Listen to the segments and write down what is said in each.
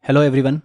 Hello everyone,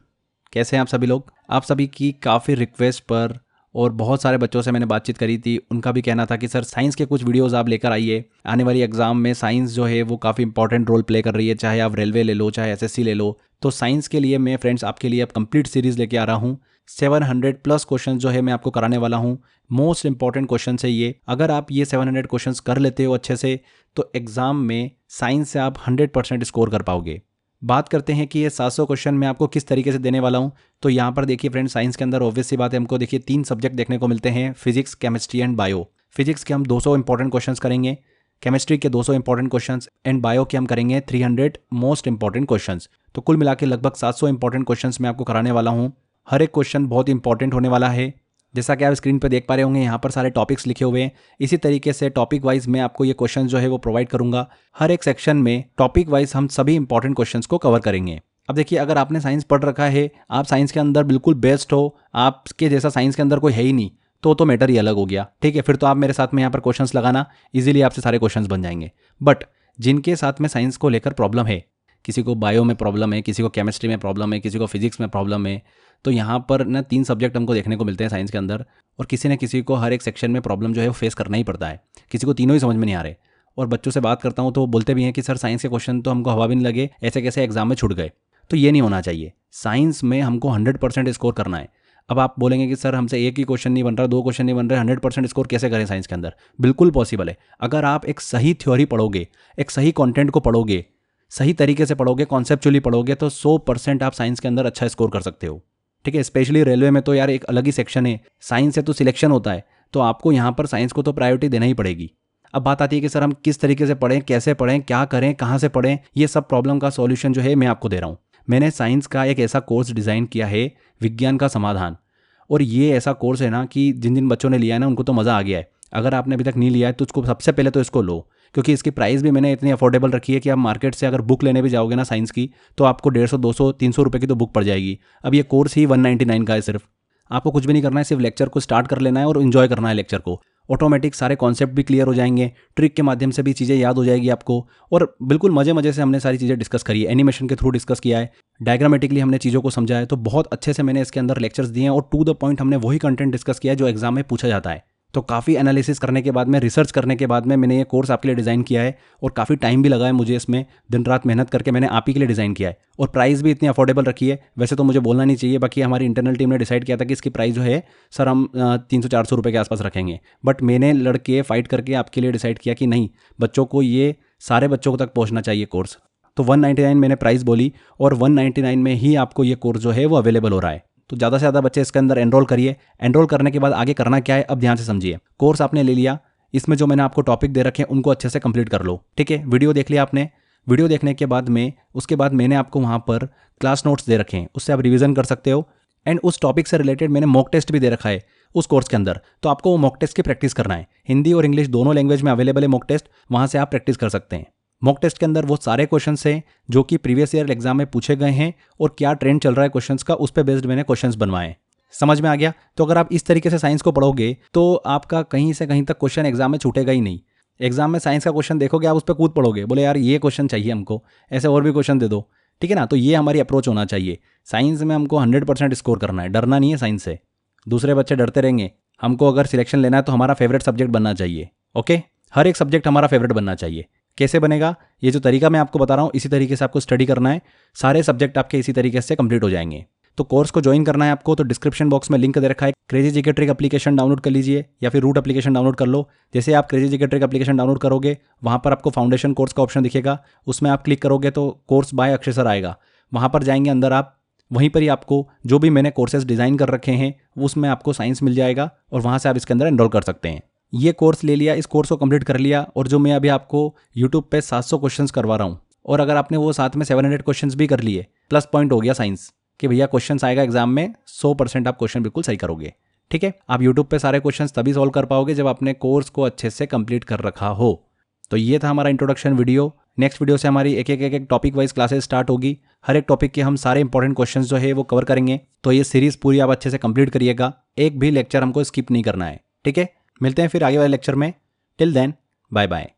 कैसे हैं आप सभी लोग। आप सभी की काफ़ी रिक्वेस्ट पर और बहुत सारे बच्चों से मैंने बातचीत करी थी। उनका भी कहना था कि सर साइंस के कुछ वीडियोस आप लेकर आइए। आने वाली एग्जाम में साइंस जो है वो काफ़ी इंपॉर्टेंट रोल प्ले कर रही है, चाहे आप रेलवे ले लो चाहे एसएससी ले लो। तो साइंस के लिए मैं फ्रेंड्स आपके लिए अब कंप्लीट सीरीज़ लेके आ रहा हूँ। 700+ क्वेश्चन जो है मैं आपको कराने वाला हूँ। मोस्ट इंपॉर्टेंट क्वेश्चन है ये। अगर आप ये 700 क्वेश्चन कर लेते हो अच्छे से तो एग्ज़ाम में साइंस से आप 100% स्कोर कर पाओगे। बात करते हैं कि ये 700 क्वेश्चन मैं आपको किस तरीके से देने वाला हूँ। तो यहाँ पर देखिए फ्रेंड्स, साइंस के अंदर ऑब्वियस सी बात है, हमको देखिए 3 सब्जेक्ट देखने को मिलते हैं, physics, chemistry and bio. Physics के हम 200 इंपॉर्टेंट क्वेश्चंस करेंगे, केमिस्ट्री के 200 इंपॉर्टेंट क्वेश्चंस एंड बायो के हम करेंगे 300 मोस्ट इंपॉर्टेंट क्वेश्चंस। तो कुल मिला के लगभग 700 इंपॉर्टेंट क्वेश्चंस मैं आपको कराने वाला हूँ। हर एक क्वेश्चन बहुत इंपॉर्टेंट होने वाला है। जैसा कि आप स्क्रीन पर देख पा रहे होंगे, यहाँ पर सारे टॉपिक्स लिखे हुए हैं। इसी तरीके से टॉपिक वाइज मैं आपको ये क्वेश्चन जो है वो प्रोवाइड करूंगा। हर एक सेक्शन में टॉपिक वाइज हम सभी इंपॉर्टेंट क्वेश्चंस को कवर करेंगे। अब देखिए, अगर आपने साइंस पढ़ रखा है, आप साइंस के अंदर बिल्कुल बेस्ट हो, आपके जैसा साइंस के अंदर कोई है ही नहीं, तो मैटर ही अलग हो गया। ठीक है, फिर तो आप मेरे साथ में यहाँ पर क्वेश्चंस लगाना, इजीली आपसे सारे क्वेश्चंस बन जाएंगे। बट जिनके साथ में साइंस को लेकर प्रॉब्लम है, किसी को बायो में प्रॉब्लम है, किसी को केमिस्ट्री में प्रॉब्लम है, किसी को फिजिक्स में प्रॉब्लम है, तो यहाँ पर ना 3 सब्जेक्ट हमको देखने को मिलते हैं साइंस के अंदर। और किसी न किसी को हर एक सेक्शन में प्रॉब्लम जो है वो फेस करना ही पड़ता है। किसी को तीनों ही समझ में नहीं आ रहे। और बच्चों से बात करता हूँ तो वो बोलते भी हैं कि सर साइंस के क्वेश्चन तो हमको हवा भी नहीं लगे, ऐसे कैसे एग्जाम में छूट गए। तो ये नहीं होना चाहिए। साइंस में हमको 100% स्कोर करना है। अब आप बोलेंगे कि सर हमसे एक ही क्वेश्चन नहीं बन रहा, 2 क्वेश्चन नहीं बन रहे, 100% स्कोर कैसे करें साइंस के अंदर। बिल्कुल पॉसिबल है। अगर आप एक सही थ्योरी पढ़ोगे, एक सही कंटेंट को पढ़ोगे, सही तरीके से पढ़ोगे, कॉन्सेप्चुअली पढ़ोगे, तो 100% आप साइंस के अंदर अच्छा स्कोर कर सकते हो। ठीक है, स्पेशली रेलवे में तो यार एक अलग ही सेक्शन है, साइंस से तो सिलेक्शन होता है। तो आपको यहाँ पर साइंस को तो प्रायोरिटी देना ही पड़ेगी। अब बात आती है कि सर हम किस तरीके से पढ़ें, कैसे पढ़ें, क्या करें, कहाँ से पढ़ें। ये सब प्रॉब्लम का सॉल्यूशन जो है मैं आपको दे रहा हूँ। मैंने साइंस का एक ऐसा कोर्स डिज़ाइन किया है, विज्ञान का समाधान। और ये ऐसा कोर्स है ना कि जिन जिन बच्चों ने लिया है ना उनको तो मज़ा आ गया है। अगर आपने अभी तक नहीं लिया है तो उसको सबसे पहले तो इसको लो, क्योंकि इसकी प्राइस भी मैंने इतनी अफोर्डेबल रखी है कि आप मार्केट से अगर बुक लेने भी जाओगे ना साइंस की, तो आपको 150, 200, 300 रुपये की तो बुक पड़ जाएगी। अब ये कोर्स ही 199 का है सिर्फ। आपको कुछ भी नहीं करना है, सिर्फ लेक्चर को स्टार्ट कर लेना है और इन्जॉय करना है लेक्चर को। ऑटोमेटिक सारे कॉन्सेप्ट भी क्लियर हो जाएंगे, ट्रिक के माध्यम से भी चीज़ें याद हो जाएगी आपको। और बिल्कुल मजे मजे से हमने सारी चीज़ें डिस्कस करी है, एनिमेशन के थ्रू डिस्कस किया है, डायग्रामेटिकली हमने चीज़ों को समझा है। तो बहुत अच्छे से मैंने इसके अंदर लेक्चर्स दिए हैं और टू द पॉइंट हमने वही कंटेंट डिस्कस किया है जो एग्जाम में पूछा जाता है। तो काफ़ी एनालिसिस करने के बाद में, रिसर्च करने के बाद में मैंने ये कोर्स आपके लिए डिज़ाइन किया है। और काफ़ी टाइम भी लगा है मुझे इसमें, दिन रात मेहनत करके मैंने आप ही के लिए डिज़ाइन किया है। और प्राइस भी इतनी अफोर्डेबल रखी है। वैसे तो मुझे बोलना नहीं चाहिए, बाकी हमारी इंटरनल टीम ने डिसाइड किया था कि इसकी प्राइस जो है सर हम 300-400 रुपये के आसपास रखेंगे। बट मैंने लड़के फाइट करके आपके लिए डिसाइड किया कि नहीं, बच्चों को ये सारे बच्चों तक पहुँचना चाहिए कोर्स। तो 199 मैंने प्राइस बोली और 199 में ही आपको ये कोर्स जो है वो अवेलेबल हो रहा है। तो ज़्यादा से ज़्यादा बच्चे इसके अंदर एनरोल करिए। एनरोल करने के बाद आगे करना क्या है, अब ध्यान से समझिए। कोर्स आपने ले लिया, इसमें जो मैंने आपको टॉपिक दे रखे हैं उनको अच्छे से कंप्लीट कर लो। ठीक है, वीडियो देख लिया आपने। वीडियो देखने के बाद में उसके बाद मैंने आपको वहाँ पर क्लास नोट्स दे रखे हैं, उससे आप रिवीजन कर सकते हो। एंड उस टॉपिक से रिलेटेड मैंने मॉक टेस्ट भी दे रखा है उस कोर्स के अंदर। तो आपको वो मॉक टेस्ट की प्रैक्टिस करना है। हिंदी और इंग्लिश दोनों लैंग्वेज में अवेलेबल है मॉक टेस्ट, वहाँ से आप प्रैक्टिस कर सकते हैं। मॉक टेस्ट के अंदर वो सारे क्वेश्चंस हैं जो कि प्रीवियस ईयर एग्जाम में पूछे गए हैं और क्या ट्रेंड चल रहा है क्वेश्चंस का, उस पर बेस्ड मैंने क्वेश्चंस बनवाए। समझ में आ गया। तो अगर आप इस तरीके से साइंस को पढ़ोगे तो आपका कहीं से कहीं तक क्वेश्चन एग्जाम में छूटेगा ही नहीं। एग्जाम में साइंस का क्वेश्चन देखोगे, आप उस पर कूद पड़ोगे, बोले यार ये क्वेश्चन चाहिए हमको, ऐसे और भी क्वेश्चन दे दो। ठीक है ना। तो ये हमारी अप्रोच होना चाहिए। साइंस में हमको 100% स्कोर करना है, डरना नहीं है साइंस से। दूसरे बच्चे डरते रहेंगे, हमको अगर सिलेक्शन लेना है तो हमारा फेवरेट सब्जेक्ट बनना चाहिए। ओके, हर एक सब्जेक्ट हमारा फेवरेट बनना चाहिए। कैसे बनेगा, ये जो तरीका मैं आपको बता रहा हूँ, इसी तरीके से आपको स्टडी करना है। सारे सब्जेक्ट आपके इसी तरीके से कंप्लीट हो जाएंगे। तो कोर्स को ज्वाइन करना है आपको, तो डिस्क्रिप्शन बॉक्स में लिंक दे रखा है। Crazy GK trick application download कर लीजिए या फिर रूट एप्लीकेशन डाउनलोड कर लो। जैसे आप crazy GK trick application download करोगे, वहाँ पर आपको फाउंडेशन कोर्स का ऑप्शन दिखेगा, उसमें आप क्लिक करोगे तो कोर्स बाय अक्षय सर आएगा। वहाँ पर जाएंगे अंदर आप, वहीं पर ही आपको जो भी मैंने कोर्सेज डिज़ाइन कर रखे हैं उसमें आपको साइंस मिल जाएगा और वहाँ से आप इसके अंदर एनरोल कर सकते हैं। ये कोर्स ले लिया, इस कोर्स को कंप्लीट कर लिया, और जो मैं अभी आपको यूट्यूब पे 700 क्वेश्चंस करवा रहा हूँ, और अगर आपने वो साथ में 700 क्वेश्चंस भी कर लिए, प्लस पॉइंट हो गया साइंस कि भैया क्वेश्चंस आएगा एग्जाम में, 100% आप क्वेश्चन बिल्कुल सही करोगे। ठीक है, आप यूट्यूब पे सारे क्वेश्चंस तभी सॉल्व कर पाओगे जब आपने कोर्स को अच्छे से कंप्लीट कर रखा हो। तो ये था हमारा इंट्रोडक्शन वीडियो। नेक्स्ट वीडियो से हमारी एक टॉपिक वाइज क्लासेस स्टार्ट होगी। हर एक टॉपिक के हम सारे इंपॉर्टेंट क्वेश्चंस जो है वो कवर करेंगे। तो ये सीरीज पूरी आप अच्छे से कंप्लीट करिएगा, एक भी लेक्चर हमको स्किप नहीं करना है। ठीक है, मिलते हैं फिर आगे वाले लेक्चर में। Till then, bye bye.